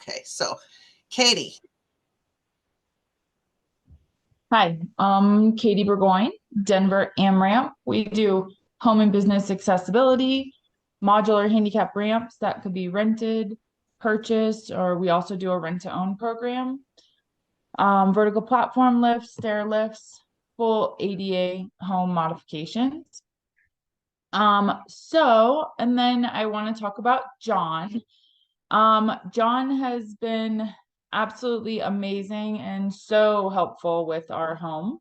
Okay, so Katie. Hi, Katie Burgoyne, Denver AmRamp. We do home and business accessibility, modular handicap ramps that could be rented, purchased, or we also do a rent-to-own program. Vertical platform lifts, stair lifts, full ADA home modifications. And then I want to talk about John. John has been absolutely amazing and so helpful with our home.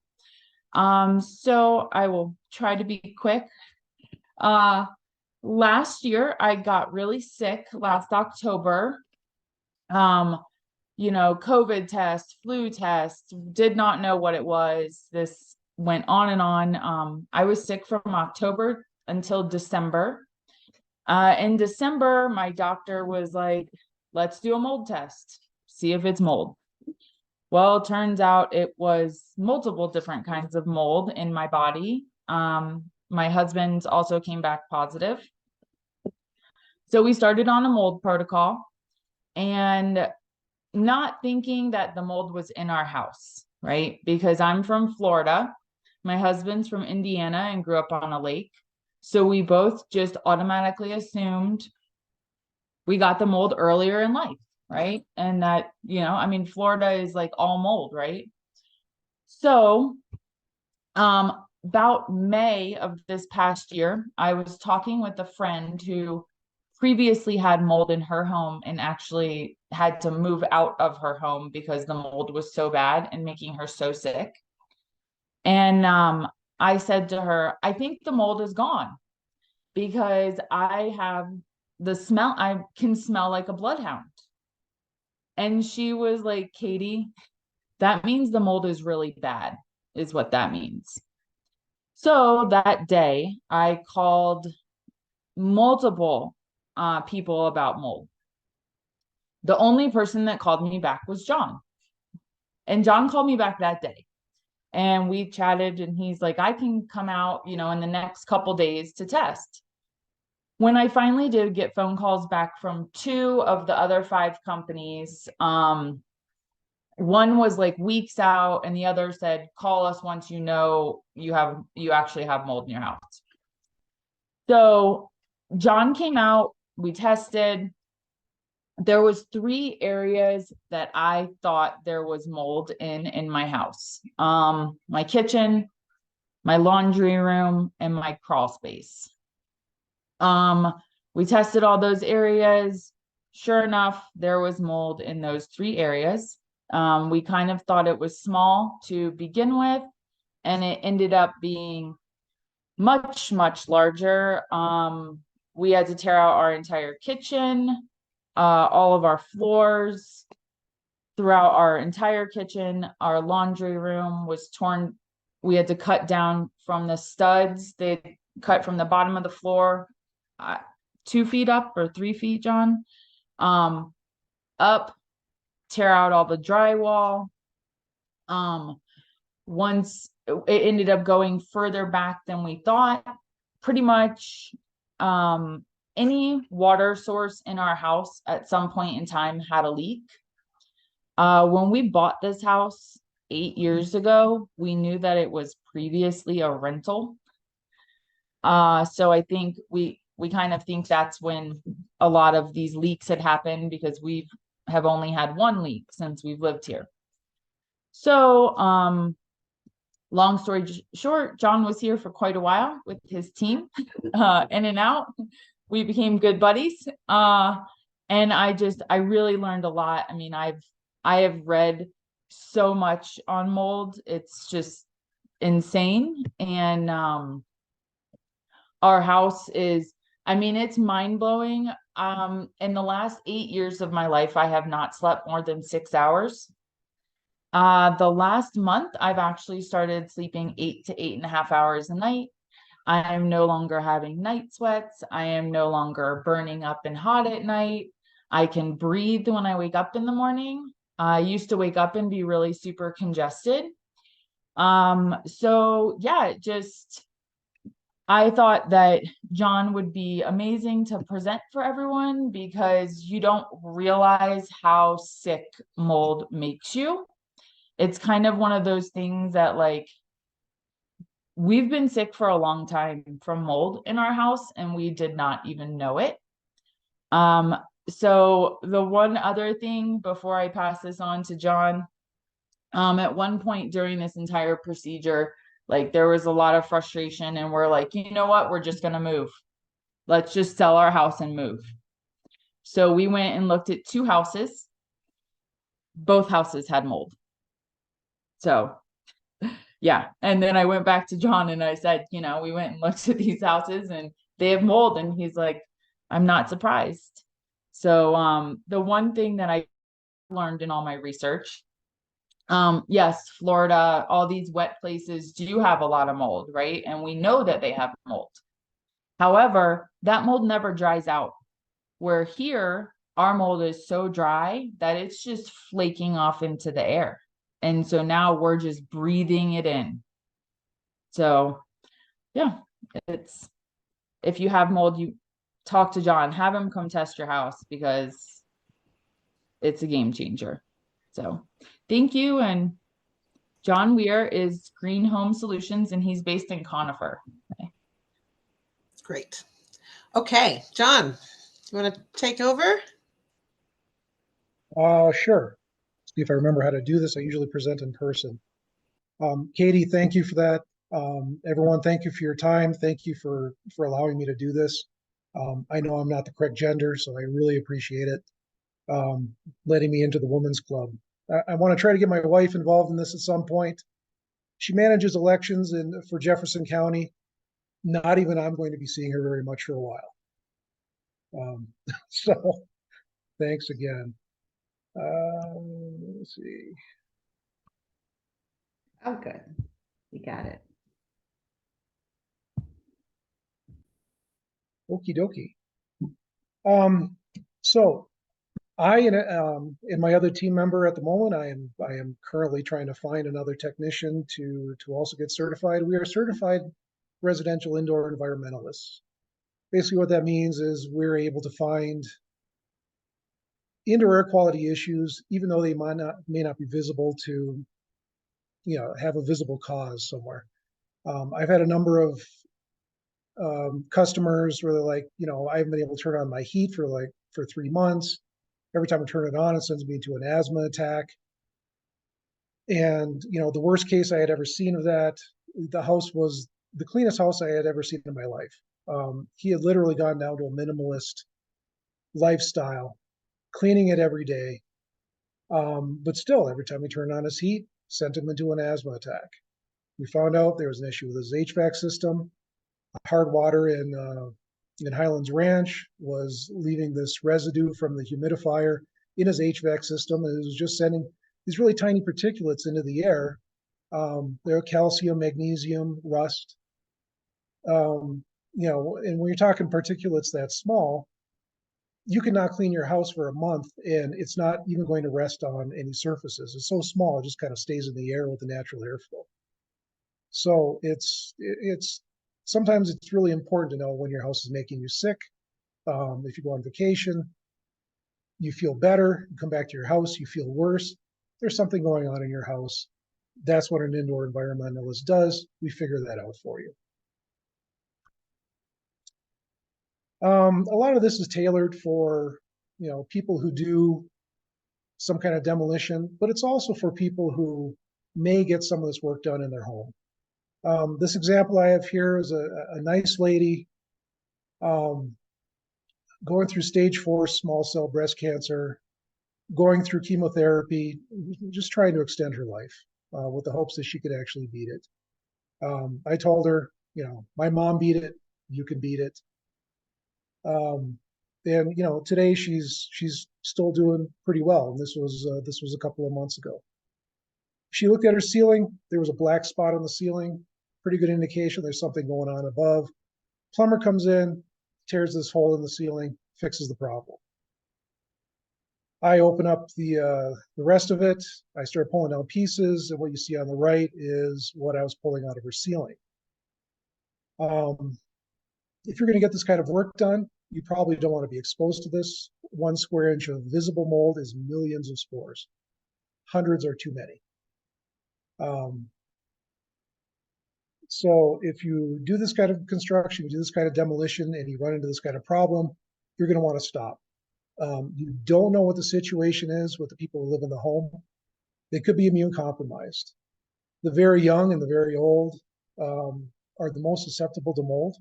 So I will try to be quick. Uh, Last year I got really sick last October. Um, COVID test, flu test, did not know what it was. This went on and on. I was sick from October until December. In December, my doctor was like, let's do a mold test, see if it's mold. Well, it turns out it was multiple different kinds of mold in my body. My husband also came back positive. So we started on a mold protocol and not thinking that the mold was in our house, right? Because I'm from Florida. My husband's from Indiana and grew up on a lake. So we both just automatically assumed we got the mold earlier in life, right? And that, Florida is like all mold, right? So about May of this past year, I was talking with a friend who previously had mold in her home and actually had to move out of her home because the mold was so bad and making her so sick. And I said to her, I think the mold is gone because I have the smell, I can smell like a bloodhound. And she was like, Katie, that means the mold is really bad, is what that means. So that day, I called multiple people about mold. The only person that called me back was John. And John called me back that day. And we chatted, and he's like, I can come out, in the next couple days to test. When I finally did get phone calls back from two of the other five companies, one was like weeks out, and the other said, call us once you actually have mold in your house. So John came out, we tested. There was three areas that I thought there was mold in my house. My kitchen, my laundry room, and my crawl space. We tested all those areas. Sure enough, there was mold in those three areas. We kind of thought it was small to begin with, and it ended up being much, much larger. We had to tear out our entire kitchen, all of our floors throughout our entire kitchen. Our laundry room was torn. We had to cut down from the studs. They cut from the bottom of the floor, 2 feet up or 3 feet, John, up, tear out all the drywall. Once it ended up going further back than we thought, pretty much any water source in our house at some point in time had a leak. When we bought this house 8 years ago, we knew that it was previously a rental. So I think we kind of think that's when a lot of these leaks had happened because we have only had one leak since we've lived here. So long story short, John was here for quite a while with his team, in and out. We became good buddies. And I really learned a lot. I mean, I have read so much on mold. It's just insane. And our house is, it's mind blowing. In the last 8 years of my life, I have not slept more than 6 hours. The last month, I've actually started sleeping 8 to 8.5 hours a night. I am no longer having night sweats. I am no longer burning up and hot at night. I can breathe when I wake up in the morning. I used to wake up and be really super congested. So yeah, I thought that John would be amazing to present for everyone because you don't realize how sick mold makes you. It's kind of one of those things that, like, we've been sick for a long time from mold in our house and we did not even know it. Um, so the one other thing before I pass this on to John, at one point during this entire procedure, like there was a lot of frustration and we're like, you know what, we're just going to move. Let's just sell our house and move. So we went and looked at two houses. Both houses had mold. So yeah. And then I went back to John and I said, we went and looked at these houses and they have mold. And he's like, I'm not surprised. So the one thing that I learned in all my research, yes, Florida, all these wet places do have a lot of mold, right? And we know that they have mold. However, that mold never dries out. Where here, our mold is so dry that it's just flaking off into the air. And so now we're just breathing it in. So yeah, it's if you have mold, you talk to John, have him come test your house because it's a game changer. So thank you. And John Weir is Green Home Solutions and he's based in Conifer. Okay. Great. Okay, John, you want to take over? Sure. See if I remember how to do this. I usually present in person. Katie, thank you for that. Everyone, thank you for your time. Thank you for allowing me to do this. I know I'm not the correct gender, so I really appreciate it. Letting me into the women's club. I want to try to get my wife involved in this at some point. She manages elections for Jefferson County. Not even I'm going to be seeing her very much for a while. So thanks again. Let's see. Oh, good. You got it. Okie dokie. So I and my other team member at the moment, I am currently trying to find another technician to also get certified. We are certified residential indoor environmentalists. Basically, what that means is we're able to find indoor air quality issues, even though they may not be visible to, have a visible cause somewhere. I've had a number of customers where they're like, I haven't been able to turn on my heat for 3 months. Every time I turn it on, it sends me into an asthma attack. And, the worst case I had ever seen of that, the house was the cleanest house I had ever seen in my life. He had literally gone down to a minimalist lifestyle, cleaning it every day. But still, every time he turned on his heat, sent him into an asthma attack. We found out there was an issue with his HVAC system. Hard water in Highlands Ranch was leaving this residue from the humidifier in his HVAC system, and it was just sending these really tiny particulates into the air. They're calcium, magnesium, rust. And when you're talking particulates that small, you can not clean your house for a month, and it's not even going to rest on any surfaces. It's so small, it just kind of stays in the air with the natural airflow. So it's sometimes it's really important to know when your house is making you sick. If you go on vacation, you feel better, you come back to your house, you feel worse. There's something going on in your house. That's what an indoor environmentalist does. We figure that out for you. A lot of this is tailored for, people who do some kind of demolition, but it's also for people who may get some of this work done in their home. This example I have here is a nice lady going through stage 4 small cell breast cancer, going through chemotherapy, just trying to extend her life with the hopes that she could actually beat it. I told her, my mom beat it, you can beat it. And today she's still doing pretty well. And this was a couple of months ago. She looked at her ceiling. There was a black spot on the ceiling. Pretty good indication there's something going on above. Plumber comes in, tears this hole in the ceiling, fixes the problem. I open up the rest of it. I start pulling down pieces, and what you see on the right is what I was pulling out of her ceiling. If you're going to get this kind of work done, you probably don't want to be exposed to this. 1 square inch of visible mold is millions of spores. Hundreds are too many. So if you do this kind of construction, you do this kind of demolition, and you run into this kind of problem, you're going to want to stop. You don't know what the situation is with the people who live in the home. They could be immune compromised. The very young and the very old are the most susceptible to mold.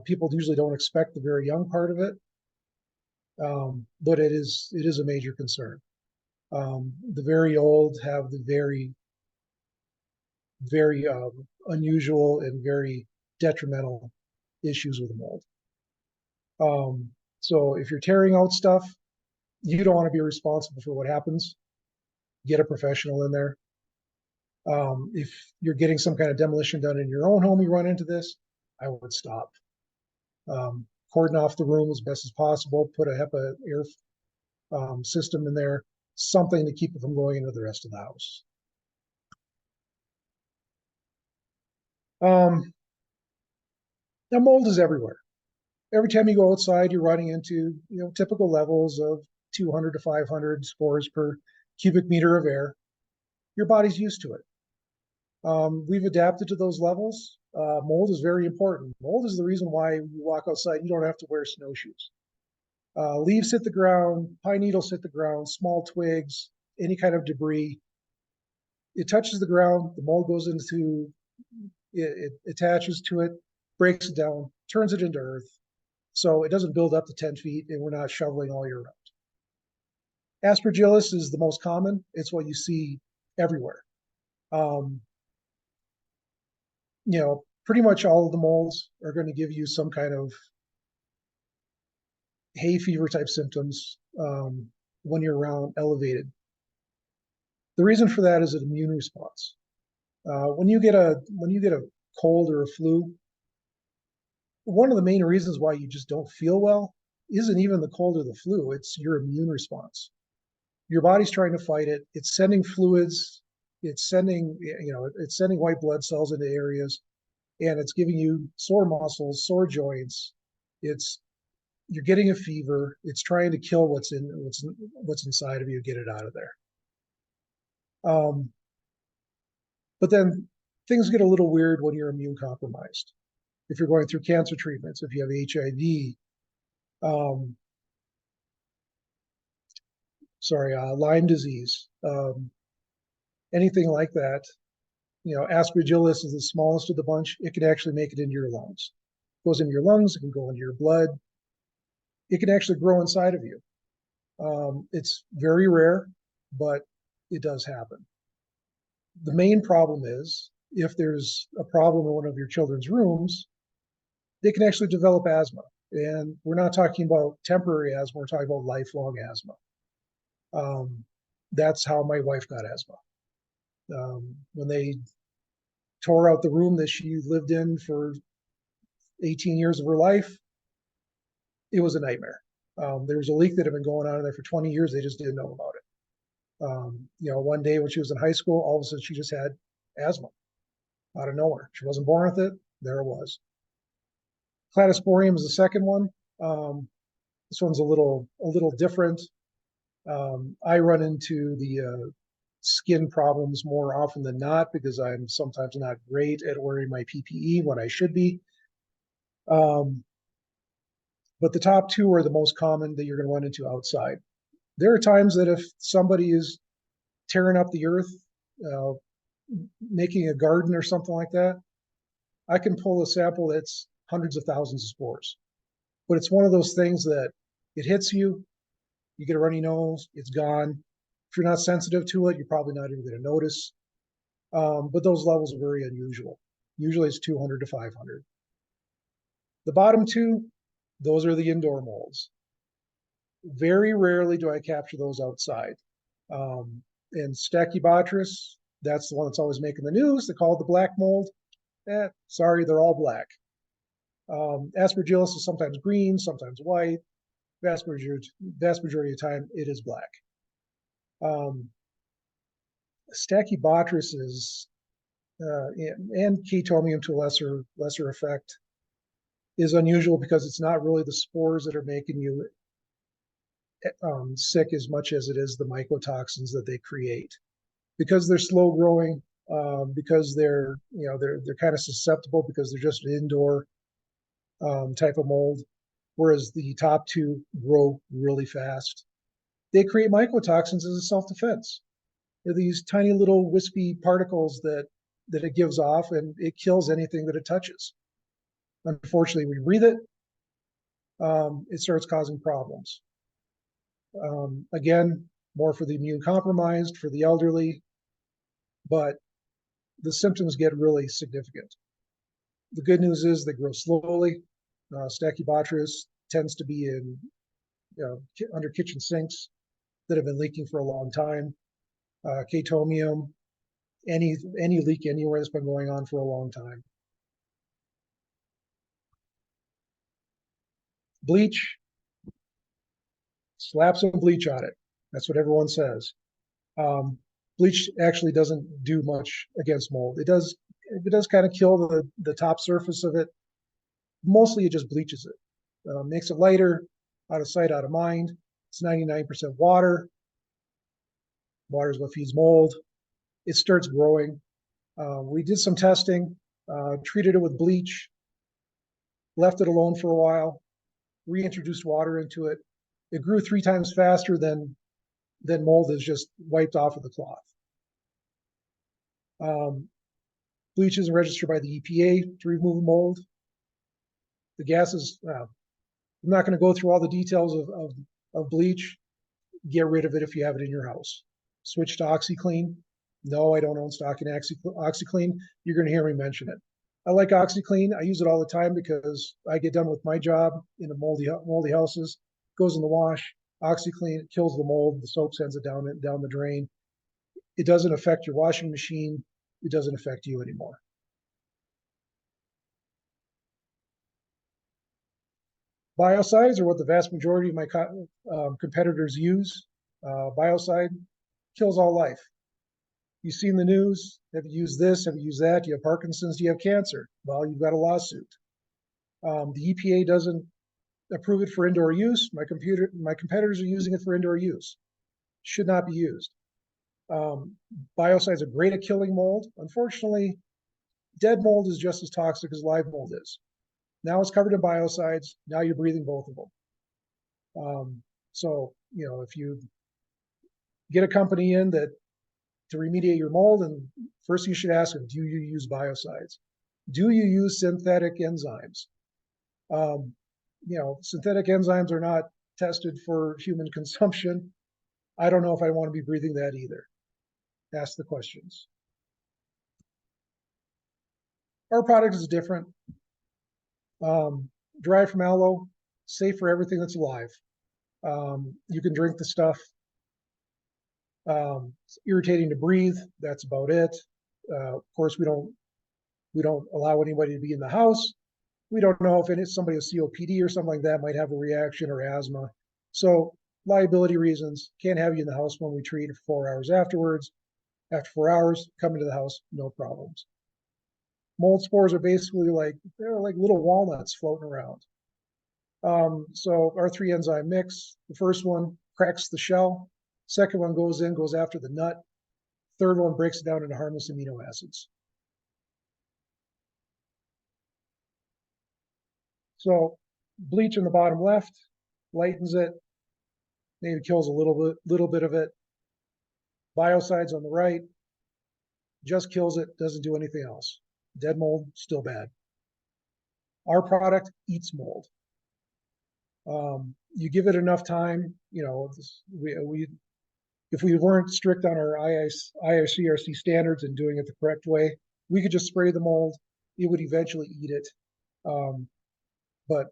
People usually don't expect the very young part of it, but it is a major concern. The very old have the very unusual and very detrimental issues with mold. So if you're tearing out stuff, you don't want to be responsible for what happens. Get a professional in there. If you're getting some kind of demolition done in your own home, you run into this, I would stop. Cordon off the room as best as possible, put a HEPA air system in there, something to keep it from going into the rest of the house. Now mold is everywhere. Every time you go outside, you're running into typical levels of 200 to 500 spores per cubic meter of air. Your body's used to it. We've adapted to those levels. Mold is very important. Mold is the reason why you walk outside, you don't have to wear snowshoes. Leaves hit the ground, pine needles hit the ground, small twigs, any kind of debris. It touches the ground, the mold goes into, it attaches to it, breaks it down, turns it into earth. So it doesn't build up to 10 feet and we're not shoveling all year round. Aspergillus is the most common. It's what you see everywhere. Pretty much all of the molds are going to give you some kind of hay fever type symptoms when you're around elevated. The reason for that is an immune response. When you get a cold or a flu, one of the main reasons why you just don't feel well isn't even the cold or the flu, it's your immune response. Your body's trying to fight it. It's sending fluids, it's sending white blood cells into areas, and it's giving you sore muscles, sore joints. You're getting a fever. It's trying to kill what's inside of you, get it out of there. But then things get a little weird when you're immune compromised. If you're going through cancer treatments, if you have HIV, Lyme disease, anything like that, Aspergillus is the smallest of the bunch. It can actually make it into your lungs. It goes into your lungs, it can go into your blood. It can actually grow inside of you. It's very rare, but it does happen. The main problem is if there's a problem in one of your children's rooms, they can actually develop asthma. And we're not talking about temporary asthma, we're talking about lifelong asthma. That's how my wife got asthma. When they tore out the room that she lived in for 18 years of her life, it was a nightmare. There was a leak that had been going on in there for 20 years. They just didn't know about it. One day when she was in high school, all of a sudden she just had asthma out of nowhere. She wasn't born with it. There it was. Cladosporium is the second one. This one's a little different. I run into the skin problems more often than not because I'm sometimes not great at wearing my PPE when I should be. But the top two are the most common that you're going to run into outside. There are times that if somebody is tearing up the earth, making a garden or something like that, I can pull a sample that's hundreds of thousands of spores. But it's one of those things that it hits you, you get a runny nose, it's gone. If you're not sensitive to it, you're probably not even going to notice. But those levels are very unusual. Usually it's 200 to 500. The bottom two, those are the indoor molds. Very rarely do I capture those outside. And Stachybotrys, that's the one that's always making the news. They call it the black mold. Sorry, they're all black. Aspergillus is sometimes green, sometimes white. Vast majority of the time, it is black. Stachybotrys is and chetomium to a lesser effect, is unusual because it's not really the spores that are making you sick as much as it is the mycotoxins that they create. Because they're slow growing, because they're kind of susceptible because they're just an indoor type of mold, whereas the top two grow really fast. They create mycotoxins as a self-defense. They're these tiny little wispy particles that it gives off, and it kills anything that it touches. Unfortunately, we breathe it, it starts causing problems. Again, more for the immune compromised, for the elderly, but the symptoms get really significant. The good news is they grow slowly. Stachybotrys tends to be in under kitchen sinks that have been leaking for a long time. Chetomium, any leak anywhere that's been going on for a long time. Bleach, slap some bleach on it. That's what everyone says. Bleach actually doesn't do much against mold. It does kind of kill the top surface of it. Mostly it just bleaches it. Makes it lighter, out of sight, out of mind. It's 99% water. Water is what feeds mold. It starts growing. We did some testing, treated it with bleach, left it alone for a while, reintroduced water into it. It grew 3 times faster than mold is just wiped off of the cloth. Bleach is registered by the EPA to remove mold. The gases, I'm not going to go through all the details of bleach. Get rid of it if you have it in your house. Switch to OxyClean. No, I don't own stock in OxyClean. You're going to hear me mention it. I like OxyClean. I use it all the time because I get done with my job in the moldy houses. Goes in the wash. OxyClean, it kills the mold. The soap sends it down the drain. It doesn't affect your washing machine. It doesn't affect you anymore. Biocides are what the vast majority of my competitors use. Biocide kills all life. You've seen the news. Have you used this? Have you used that? Do you have Parkinson's? Do you have cancer? Well, you've got a lawsuit. The EPA doesn't approve it for indoor use. My competitors are using it for indoor use. Should not be used. Biocides are great at killing mold. Unfortunately, dead mold is just as toxic as live mold is. Now it's covered in biocides. Now you're breathing both of them. So, if you get a company in that to remediate your mold, and first you should ask them, do you use biocides? Do you use synthetic enzymes? Synthetic enzymes are not tested for human consumption. I don't know if I want to be breathing that either. Ask the questions. Our product is different. Derived from aloe, safe for everything that's alive. You can drink the stuff. It's irritating to breathe. That's about it. Of course, we don't allow anybody to be in the house. We don't know if somebody with COPD or something like that might have a reaction or asthma. So liability reasons, can't have you in the house when we treat for 4 hours afterwards. After 4 hours, come into the house, no problems. Mold spores are basically they're like little walnuts floating around. So our 3 enzyme mix, the first one cracks the shell. Second one goes after the nut. Third one breaks it down into harmless amino acids. So bleach in the bottom left lightens it, maybe kills a little bit of it. Biocides on the right just kills it, doesn't do anything else. Dead mold, still bad. Our product eats mold. You give it enough time, if we weren't strict on our IICRC standards and doing it the correct way, we could just spray the mold. It would eventually eat it. But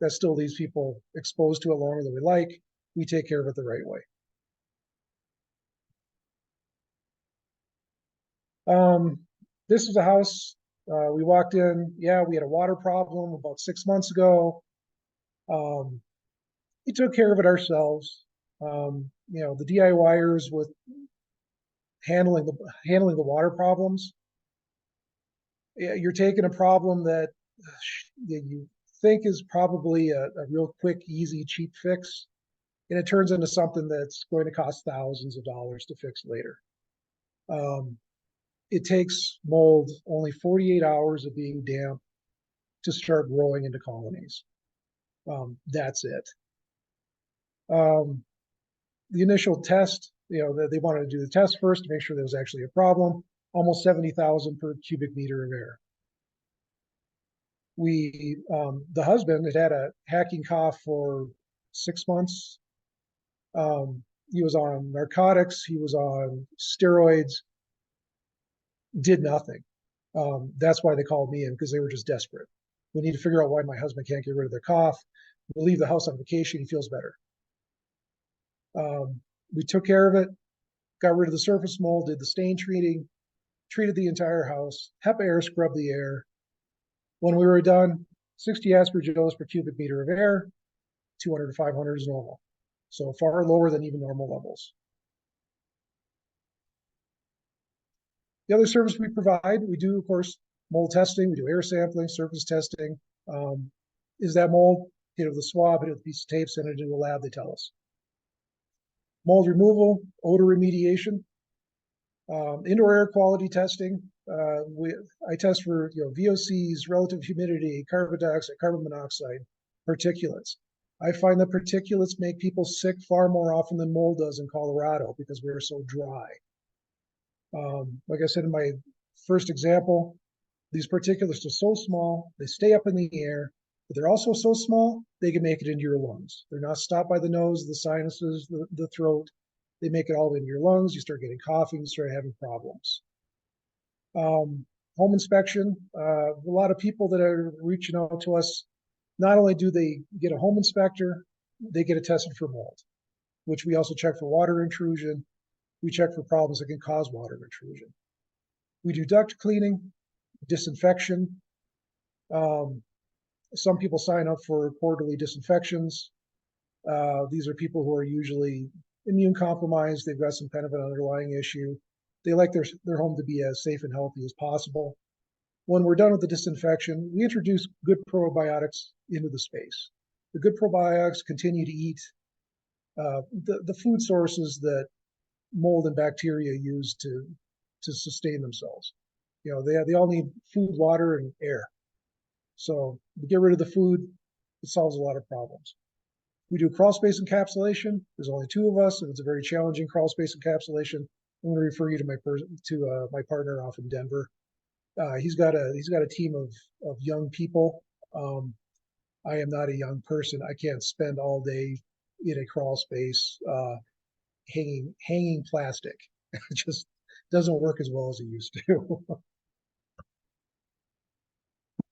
that still leaves people exposed to it longer than we like. We take care of it the right way. This is a house. We walked in. Yeah, we had a water problem about 6 months ago. We took care of it ourselves. The DIYers with handling the water problems, You're taking a problem that you think is probably a real quick, easy, cheap fix, and it turns into something that's going to cost thousands of dollars to fix later. It takes mold only 48 hours of being damp to start growing into colonies. That's it. The initial test, they wanted to do the test first to make sure there was actually a problem, almost 70,000 per cubic meter of air. The husband had a hacking cough for 6 months. He was on narcotics, he was on steroids, did nothing. That's why they called me in, because they were just desperate. We need to figure out why my husband can't get rid of the cough. We'll leave the house on vacation, he feels better. We took care of it, got rid of the surface mold, did the stain treating, treated the entire house, HEPA air scrubbed the air. When we were done, 60 aspergillos per cubic meter of air, 200 to 500 is normal. So far lower than even normal levels. The other service we provide, we do, of course, mold testing, we do air sampling, surface testing. Is that mold? Hit it with a swab, hit it with a piece of tape, send it into a lab, they tell us. Mold removal, odor remediation, indoor air quality testing. I test for VOCs, relative humidity, carbon dioxide, carbon monoxide, particulates. I find that particulates make people sick far more often than mold does in Colorado because we are so dry. Like I said in my first example, these particulates are so small, they stay up in the air, but they're also so small, they can make it into your lungs. They're not stopped by the nose, the sinuses, the throat. They make it all into your lungs. You start getting coughing, you start having problems. Home inspection. A lot of people that are reaching out to us, not only do they get a home inspector, they get it tested for mold, which we also check for water intrusion. We check for problems that can cause water intrusion. We do duct cleaning, disinfection. Some people sign up for quarterly disinfections. These are people who are usually immune compromised. They've got some kind of an underlying issue. They like their home to be as safe and healthy as possible. When we're done with the disinfection, we introduce good probiotics into the space. The good probiotics continue to eat the food sources that mold and bacteria use to sustain themselves. They all need food, water, and air. So we get rid of the food, it solves a lot of problems. We do crawl space encapsulation. There's only 2 of us, and it's a very challenging crawl space encapsulation. I'm going to refer you to my partner off in Denver. He's got a team of young people. I am not a young person. I can't spend all day in a crawl space hanging plastic. It just doesn't work as well as it used to.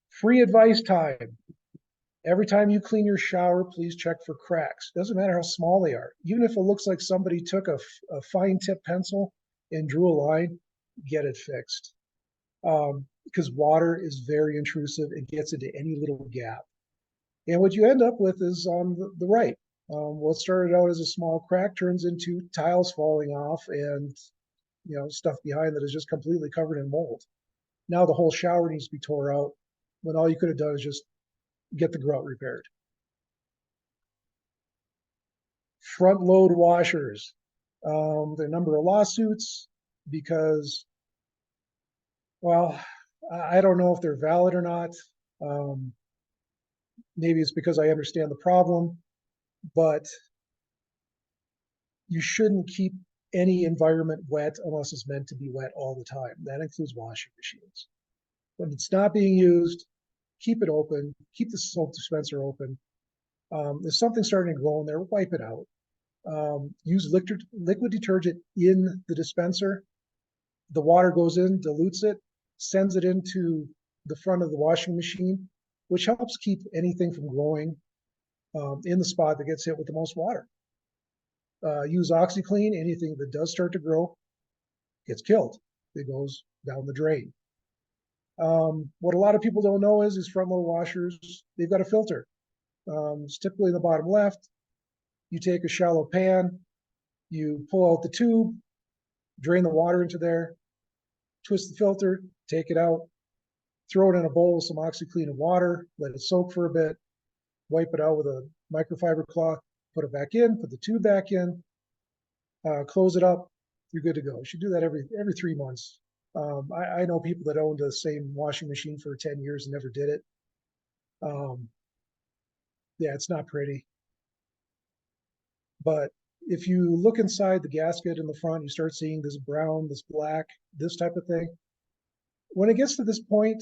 Free advice time. Every time you clean your shower, please check for cracks. Doesn't matter how small they are. Even if it looks like somebody took a fine tip pencil and drew a line, get it fixed. Because water is very intrusive. It gets into any little gap. And what you end up with is on the right. What started out as a small crack turns into tiles falling off and stuff behind that is just completely covered in mold. Now the whole shower needs to be tore out when all you could have done is just get the grout repaired. Front load washers. There are a number of lawsuits because, well, I don't know if they're valid or not. Maybe it's because I understand the problem, but you shouldn't keep any environment wet unless it's meant to be wet all the time. That includes washing machines. When it's not being used, keep it open, keep the soap dispenser open. If something's starting to grow in there, wipe it out. Use liquid detergent in the dispenser. The water goes in, dilutes it, sends it into the front of the washing machine, which helps keep anything from growing in the spot that gets hit with the most water. Use OxyClean. Anything that does start to grow gets killed. It goes down the drain. What a lot of people don't know is these front load washers, they've got a filter. It's typically in the bottom left. You take a shallow pan, you pull out the tube, drain the water into there, twist the filter, take it out. throw it in a bowl with some OxyClean and water, let it soak for a bit, wipe it out with a microfiber cloth, put it back in, put the tube back in, close it up, you're good to go. You should do that every 3 months. I know people that owned the same washing machine for 10 years and never did it. Yeah, it's not pretty. But if you look inside the gasket in the front, you start seeing this brown, this black, this type of thing. When it gets to this point,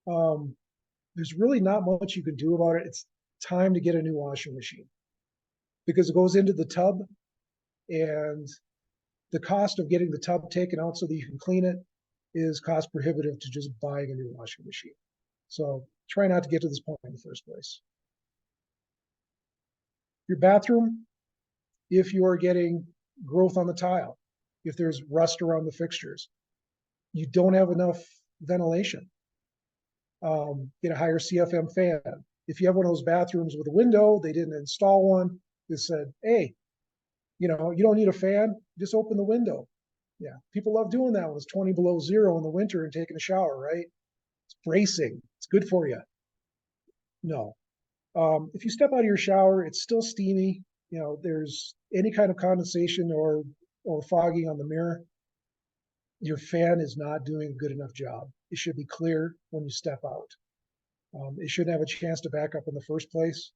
there's really not much you can do about it. It's time to get a new washing machine because it goes into the tub, and the cost of getting the tub taken out so that you can clean it is cost prohibitive to just buying a new washing machine. So try not to get to this point in the first place. Your bathroom, if you are getting growth on the tile, if there's rust around the fixtures, you don't have enough ventilation, get a higher CFM fan. If you have one of those bathrooms with a window, they didn't install one, they said, hey, you don't need a fan, just open the window. Yeah, people love doing that when it's 20 below zero in the winter and taking a shower, right? It's bracing, it's good for you. No. If you step out of your shower, it's still steamy. There's any kind of condensation or fogging on the mirror, your fan is not doing a good enough job. It should be clear when you step out. It shouldn't have a chance to back up in the first place.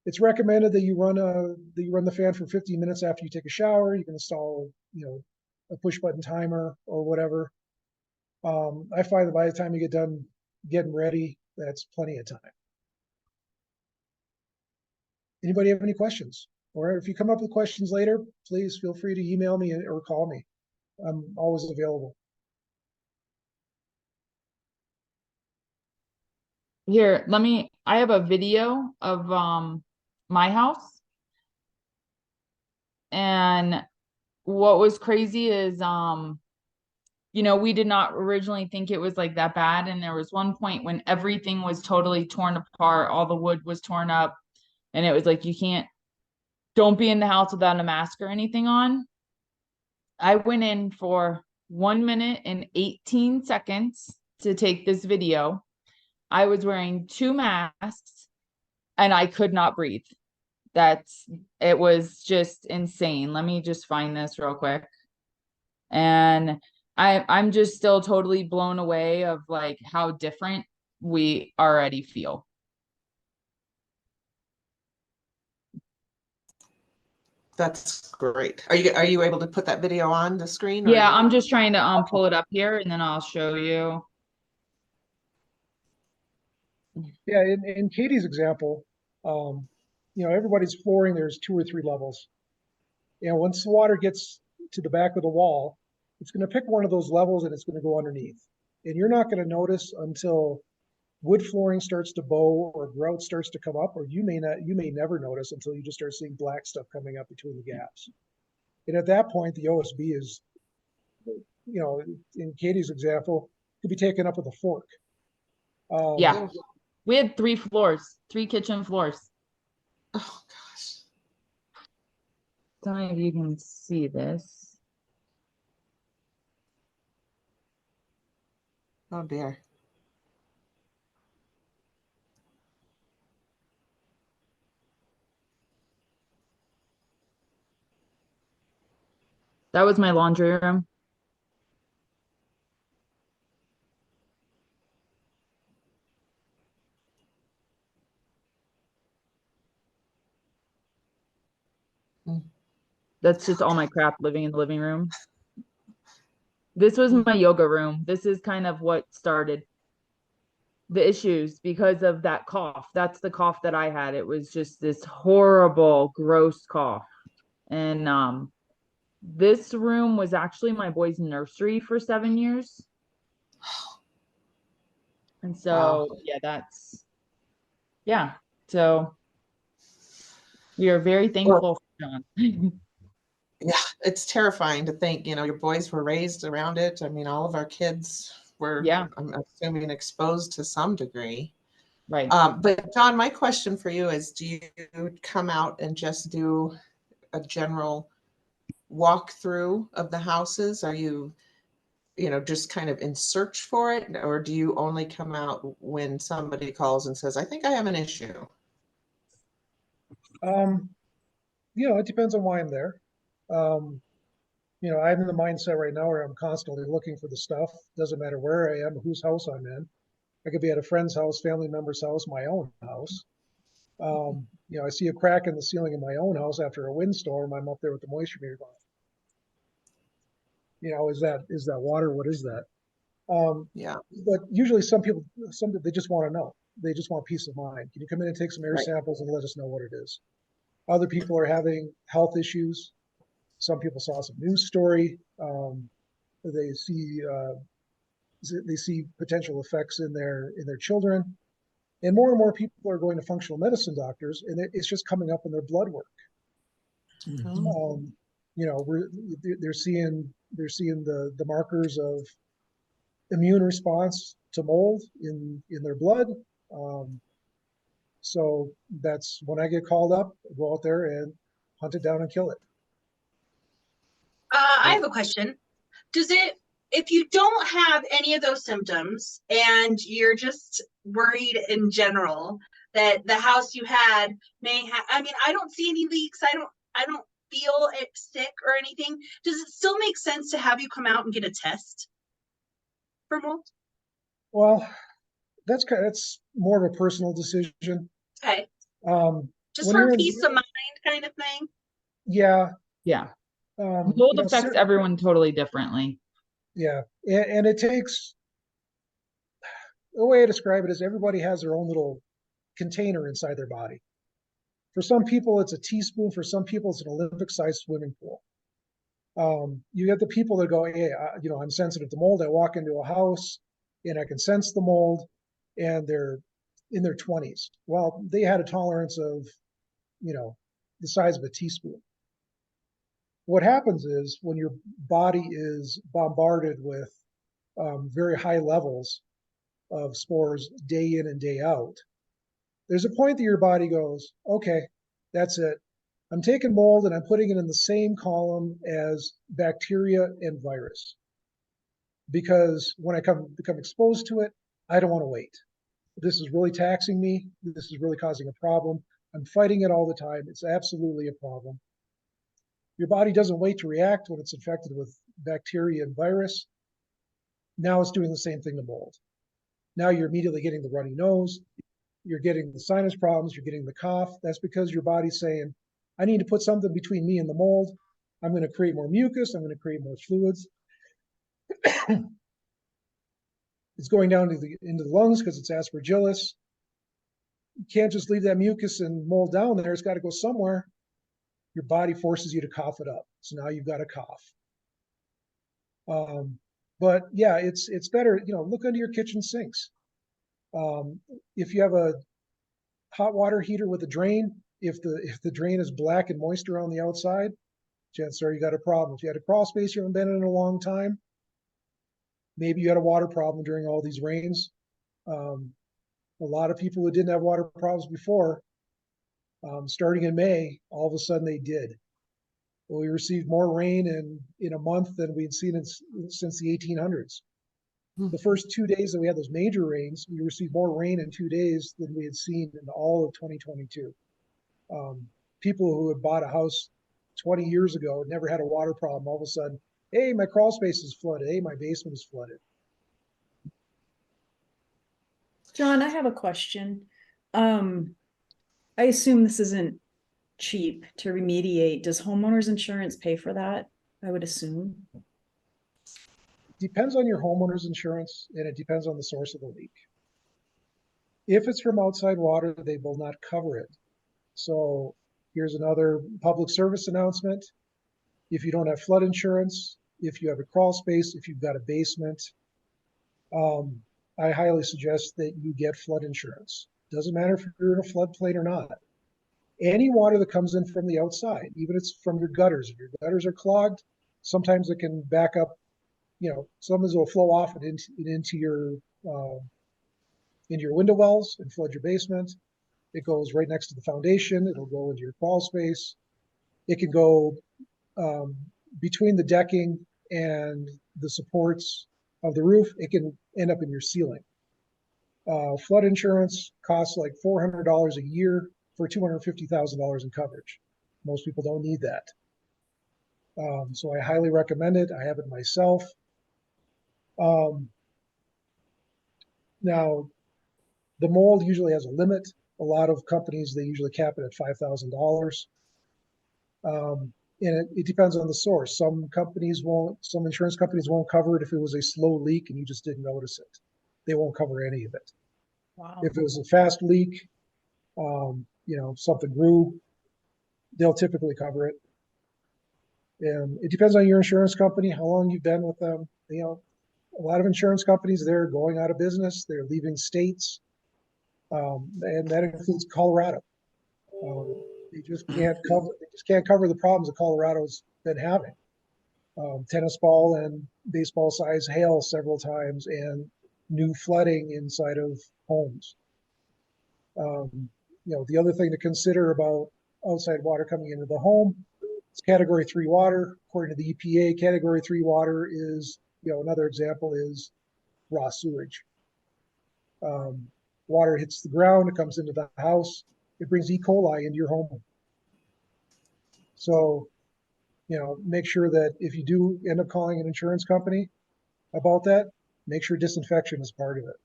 It's recommended that you run the fan for 15 minutes after you take a shower. You can install, a push button timer or whatever. I find that by the time you get done getting ready, that's plenty of time. Anybody have any questions? Or if you come up with questions later, please feel free to email me or call me. I'm always available. Here, I have a video of my house. And what was crazy is we did not originally think it was like that bad. And there was one point when everything was totally torn apart, all the wood was torn up, and it was like don't be in the house without a mask or anything on. I went in for 1 minute and 18 seconds to take this video. I was wearing 2 masks and I could not breathe. It was just insane. Let me just find this real quick. And I'm just still totally blown away of like how different we already feel. That's great. Are you able to put that video on the screen? Yeah, I'm just trying to pull it up here and then I'll show you. Yeah, in Katie's example, everybody's flooring, there's 2 or 3 levels. Once the water gets to the back of the wall, it's going to pick one of those levels and it's going to go underneath. And you're not going to notice until wood flooring starts to bow or grout starts to come up, or you may never notice until you just start seeing black stuff coming up between the gaps. And at that point, the OSB is, in Katie's example, could be taken up with a fork. Yeah. We had 3 kitchen floors. Oh gosh. Don't know if you can see this. Oh dear. That was my laundry room. That's just all my crap living in the living room. This was my yoga room. This is kind of what started the issues because of that cough. That's the cough that I had. It was just this horrible, gross cough. And this room was actually my boy's nursery for 7 years. And so, wow. So we are very thankful for John. Yeah, it's terrifying to think, your boys were raised around it. I mean, all of our kids were, I'm assuming, exposed to some degree. Right. But John, my question for you is, do you come out and just do a general walkthrough of the houses? Are you, just kind of in search for it? Or do you only come out when somebody calls and says, I think I have an issue? It depends on why I'm there. I'm in the mindset right now where I'm constantly looking for the stuff. Doesn't matter where I am, whose house I'm in. I could be at a friend's house, family member's house, my own house. I see a crack in the ceiling in my own house after a windstorm. I'm up there with the moisture meter going, is that water? What is that? Yeah. But usually some people, they just want to know. They just want peace of mind. Can you come in and take some air samples and let us know what it is? Other people are having health issues. Some people saw some news story. They see potential effects in their children, and more people are going to functional medicine doctors, and it's just coming up in their blood work. They're seeing the markers of immune response to mold in their blood. So that's when I get called up, go out there and hunt it down and kill it. I have a question. If you don't have any of those symptoms and you're just worried in general that the house you had may have, I don't see any leaks. I don't feel it sick or anything. Does it still make sense to have you come out and get a test for mold? Well, that's more of a personal decision. Okay. Just when for peace of mind kind of thing. Yeah. Yeah. Mold affects everyone totally differently. Yeah. And it takes, the way I describe it is everybody has their own little container inside their body. For some people, it's a teaspoon. For some people, it's an Olympic-sized swimming pool. You get the people that go, hey, I'm sensitive to mold. I walk into a house and I can sense the mold, and they're in their 20s. Well, they had a tolerance of, the size of a teaspoon. What happens is when your body is bombarded with very high levels of spores day in and day out, there's a point that your body goes, okay, that's it. I'm taking mold and I'm putting it in the same column as bacteria and virus. Because when I become exposed to it, I don't want to wait. This is really taxing me. This is really causing a problem. I'm fighting it all the time. It's absolutely a problem. Your body doesn't wait to react when it's infected with bacteria and virus. Now it's doing the same thing to mold. Now you're immediately getting the runny nose. You're getting the sinus problems. You're getting the cough. That's because your body's saying, I need to put something between me and the mold. I'm going to create more mucus. I'm going to create more fluids. It's going down into the lungs because it's aspergillus. You can't just leave that mucus and mold down there. It's got to go somewhere. Your body forces you to cough it up. So now you've got a cough. But yeah, it's better, look under your kitchen sinks. If you have a hot water heater with a drain, if the drain is black and moist around the outside, chances are you got a problem. If you had a crawl space you haven't been in a long time, maybe you had a water problem during all these rains. A lot of people who didn't have water problems before, starting in May, all of a sudden they did. Well, we received more rain in a month than we'd seen since the 1800s. The first 2 days that we had those major rains, we received more rain in 2 days than we had seen in all of 2022. People who had bought a house 20 years ago, never had a water problem, all of a sudden, hey, my crawl space is flooded. Hey, my basement is flooded. John, I have a question. I assume this isn't cheap to remediate. Does homeowners insurance pay for that? I would assume. Depends on your homeowner's insurance, and it depends on the source of the leak. If it's from outside water, they will not cover it. So here's another public service announcement. If you don't have flood insurance, if you have a crawl space, if you've got a basement, I highly suggest that you get flood insurance. Doesn't matter if you're in a floodplain or not. Any water that comes in from the outside, even if it's from your gutters, if your gutters are clogged, sometimes it can back up. Sometimes it will flow off and into your window wells and flood your basement. It goes right next to the foundation. It'll go into your crawl space. It can go between the decking and the supports of the roof, it can end up in your ceiling. Flood insurance costs like $400 a year for $250,000 in coverage. Most people don't need that. So I highly recommend it. I have it myself. Now, the mold usually has a limit. A lot of companies, they usually cap it at $5,000. And it depends on the source. Some insurance companies won't cover it if it was a slow leak and you just didn't notice it. They won't cover any of it. Wow. If it was a fast leak, something grew, they'll typically cover it. And it depends on your insurance company, how long you've been with them. A lot of insurance companies, they're going out of business. They're leaving states. And that includes Colorado. They just can't cover the problems that Colorado's been having. Tennis ball and baseball size hail several times and new flooding inside of homes. The other thing to consider about outside water coming into the home, it's category 3 water. According to the EPA, category 3 water is, another example is raw sewage. Water hits the ground, it comes into the house, it brings E. coli into your home. So, make sure that if you do end up calling an insurance company about that, make sure disinfection is part of it.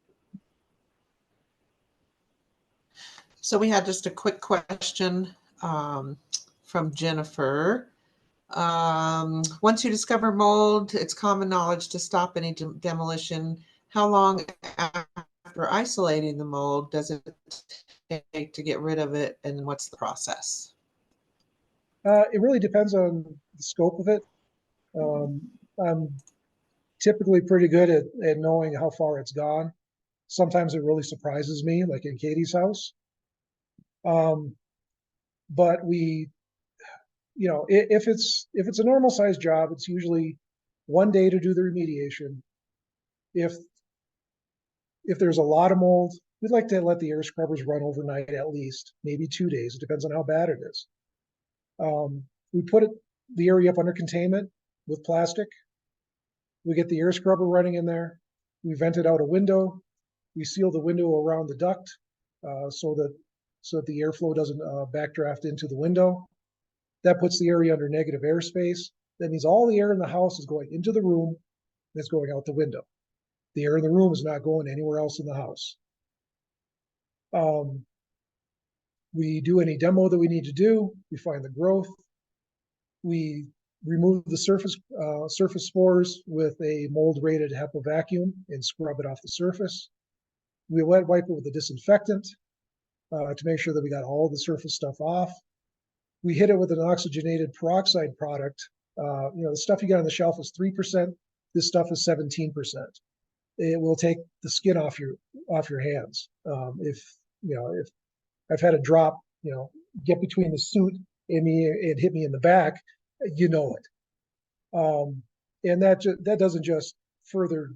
So we had just a quick question from Jennifer. Once you discover mold, it's common knowledge to stop any demolition. How long after isolating the mold does it take to get rid of it, and what's the process? It really depends on the scope of it. I'm typically pretty good at knowing how far it's gone. Sometimes it really surprises me, like in Katie's house. But we, if it's a normal sized job, it's usually 1 day to do the remediation. If there's a lot of mold, we'd like to let the air scrubbers run overnight at least, maybe 2 days. It depends on how bad it is. We put the area up under containment with plastic. We get the air scrubber running in there. We vented out a window. We seal the window around the duct so that the airflow doesn't backdraft into the window. That puts the area under negative airspace. That means all the air in the house is going into the room and it's going out the window. The air in the room is not going anywhere else in the house. We do any demo that we need to do. We find the growth. We remove the surface spores with a mold-rated HEPA vacuum and scrub it off the surface. We wet wipe it with a disinfectant to make sure that we got all the surface stuff off. We hit it with an oxygenated peroxide product. The stuff you got on the shelf is 3%. This stuff is 17%. It will take the skin off your hands. If I've had a drop, get between the suit and me and hit me in the back, you know it. And that doesn't just further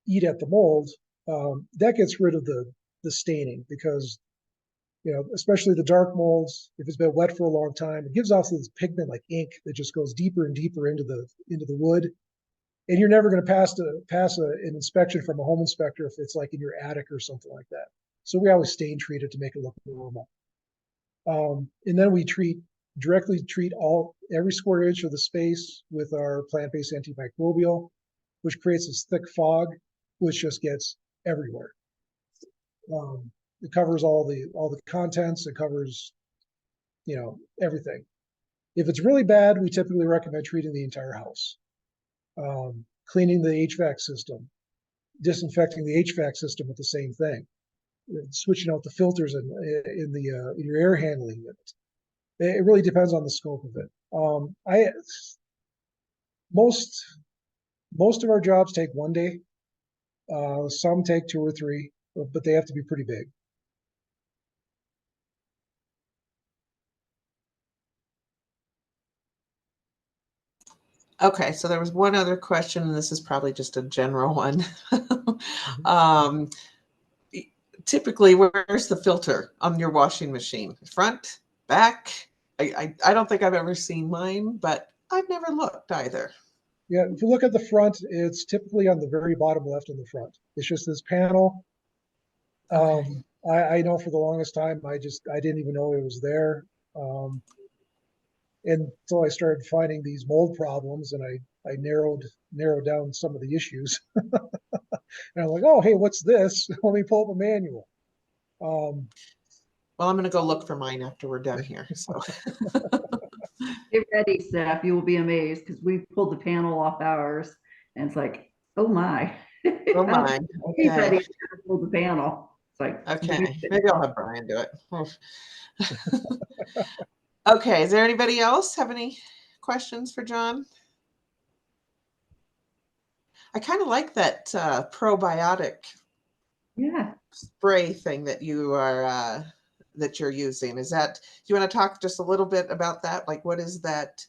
eat at the mold. That gets rid of the staining because, especially the dark molds, if it's been wet for a long time, it gives off this pigment like ink that just goes deeper and deeper into the wood. And you're never going to pass an inspection from a home inspector if it's like in your attic or something like that. So we always stain treat it to make it look normal. And then we directly treat every square inch of the space with our plant-based antimicrobial, which creates this thick fog, which just gets everywhere. It covers all the contents. It covers, everything. If it's really bad, we typically recommend treating the entire house, cleaning the HVAC system, disinfecting the HVAC system with the same thing, switching out the filters in your air handling unit. It really depends on the scope of it. Most of our jobs take 1 day. Some take 2 or 3, but they have to be pretty big. Okay, so there was one other question, and this is probably just a general one. Typically, where's the filter on your washing machine? Front, back? I don't think I've ever seen mine, but I've never looked either. Yeah, if you look at the front, it's typically on the very bottom left in the front. It's just this panel. Okay. I know for the longest time, I didn't even know it was there. Until I started finding these mold problems, and I narrowed down some of the issues. And I'm like, oh, hey, what's this? Let me pull up a manual. Well, I'm going to go look for mine after we're done here. So, Get ready, Steph. You will be amazed because we pulled the panel off ours and it's like, oh my. oh my. Everybody Okay. pulled the panel. It's like, Okay. Maybe I'll have Brian do it. Okay. Is there anybody else have any questions for John? I kind of like that probiotic yeah. spray thing that you're using. Is that, you want to talk just a little bit about that? Like, what is that?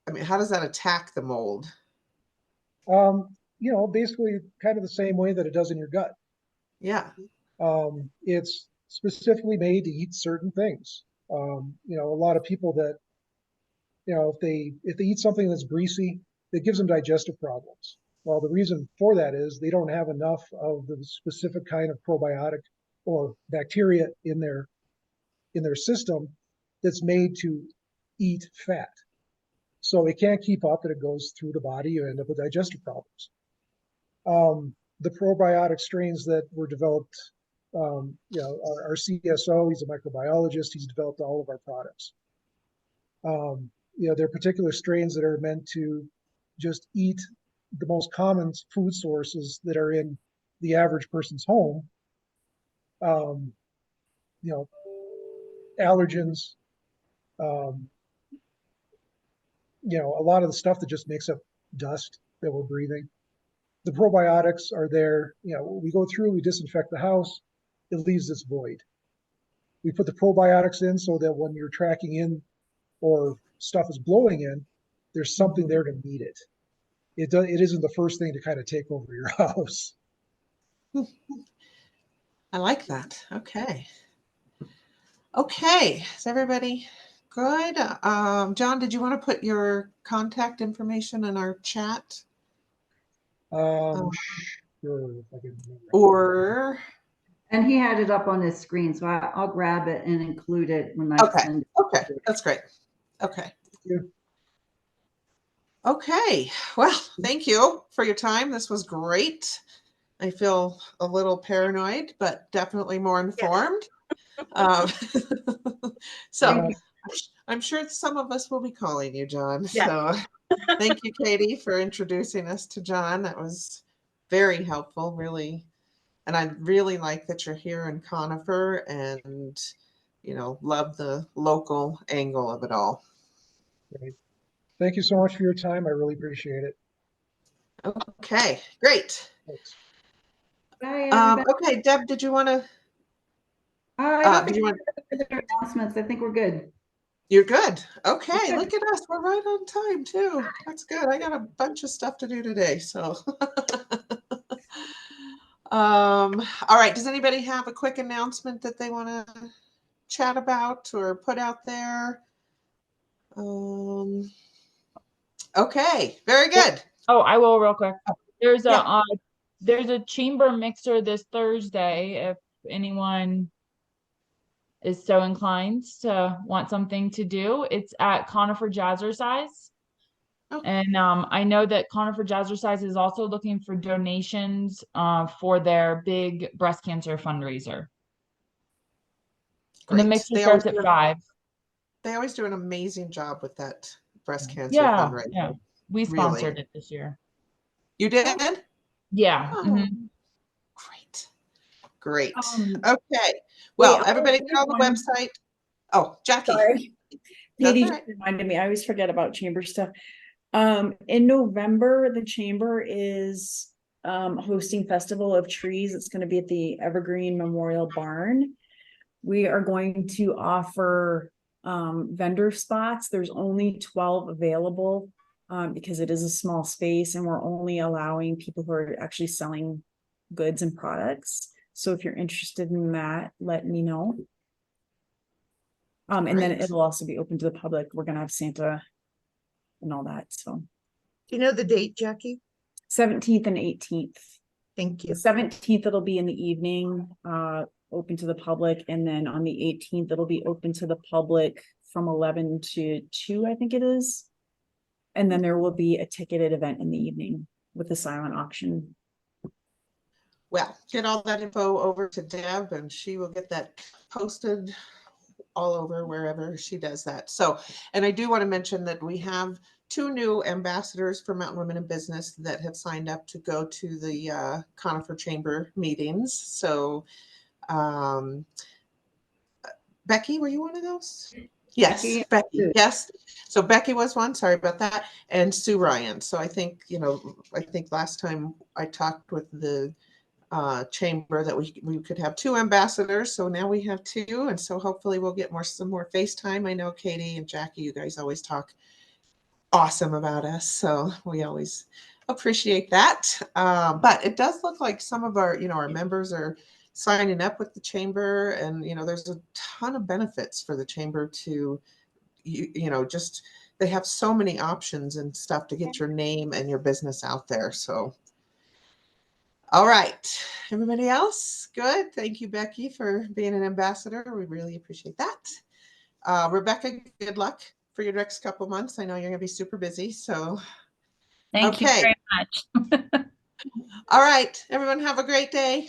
I mean, how does that attack the mold? Basically kind of the same way that it does in your gut. Yeah. It's specifically made to eat certain things. A lot of people that, if they eat something that's greasy, it gives them digestive problems. Well, the reason for that is they don't have enough of the specific kind of probiotic or bacteria in their system that's made to eat fat. So it can't keep up and it goes through the body. You end up with digestive problems. The probiotic strains that were developed, our CSO, he's a microbiologist, he's developed all of our products. There are particular strains that are meant to just eat the most common food sources that are in the average person's home. Allergens, a lot of the stuff that just makes up dust that we're breathing. The probiotics are there. We go through, we disinfect the house, it leaves this void. We put the probiotics in so that when you're tracking in or stuff is blowing in, there's something there to meet it. It isn't the first thing to kind of take over your house. I like that. Okay. Okay. Is everybody good? John, did you want to put your contact information in our chat? Sure, if I can remember. Or And he had it up on his screen, so I'll grab it and include it when I send it. okay, that's great. Okay. Okay. Well, thank you for your time. This was great. I feel a little paranoid, but definitely more informed. So I'm sure some of us will be calling you, John. Yeah. So thank you, Katie, for introducing us to John. That was very helpful, really. And I really like that you're here in Conifer and, love the local angle of it all. Great. Thank you so much for your time. I really appreciate it. Okay, great. Thanks. Bye, Okay, Deb, did you want to? I don't think there are announcements. I think we're good. You're good. Okay, look at us. We're right on time too. That's good. I got a bunch of stuff to do today, so. All right. Does anybody have a quick announcement that they want to chat about or put out there? Okay, very good. Oh, I will real quick. There's a Yeah. there's a chamber mixer this Thursday if anyone is so inclined to want something to do. It's at Conifer Jazzercise. Oh. And I know that Conifer Jazzercise is also looking for donations for their big breast cancer fundraiser. And the mixer starts at 5. They always do an amazing job with that breast cancer fundraiser. Yeah. We sponsored it this year. You did? Yeah. Oh, Great. Okay. Wait, Well, everybody get on the website. Oh, Jackie. Sorry. Katie That's all just reminded me, I always forget about chamber stuff. In November, the chamber is hosting Festival of Trees. It's going to be at the Evergreen Memorial Barn. We are going to offer vendor spots. There's only 12 available because it is a small space and we're only allowing people who are actually selling goods and products. So if you're interested in that, let me know. And then it'll also be open to the public. We're going to have Santa and all that. So Do you know the date, Jackie? 17th and 18th. Thank The you. 17th, it'll be in the evening, open to the public, and then on the 18th, it'll be open to the public from 11 to 2, I think it is. And then there will be a ticketed event in the evening with a silent auction. Well, get all that info over to Deb and she will get that posted all over wherever she does that. So, and I do want to mention that we have 2 new ambassadors for Mountain Women in Business that have signed up to go to the Conifer Chamber meetings. So, Becky, were you one of those? Yes, Becky. Yes. So Becky was one. Sorry about that. And Sue Ryan. So I think, I think last time I talked with the chamber that we could have 2 ambassadors. So now we have 2. And so hopefully we'll get some more FaceTime. I know Katie and Jackie, you guys always talk awesome about us. So we always appreciate that. But it does look like some of our, our members are signing up with the chamber, and there's a ton of benefits for the chamber to just they have so many options and stuff to get your name and your business out there. So all right, everybody else good. Thank you, Becky, for being an ambassador. We really appreciate that. Rebecca, good luck for your next couple months. I know you're gonna be super busy, so Thank you very much. All right, everyone have a great day.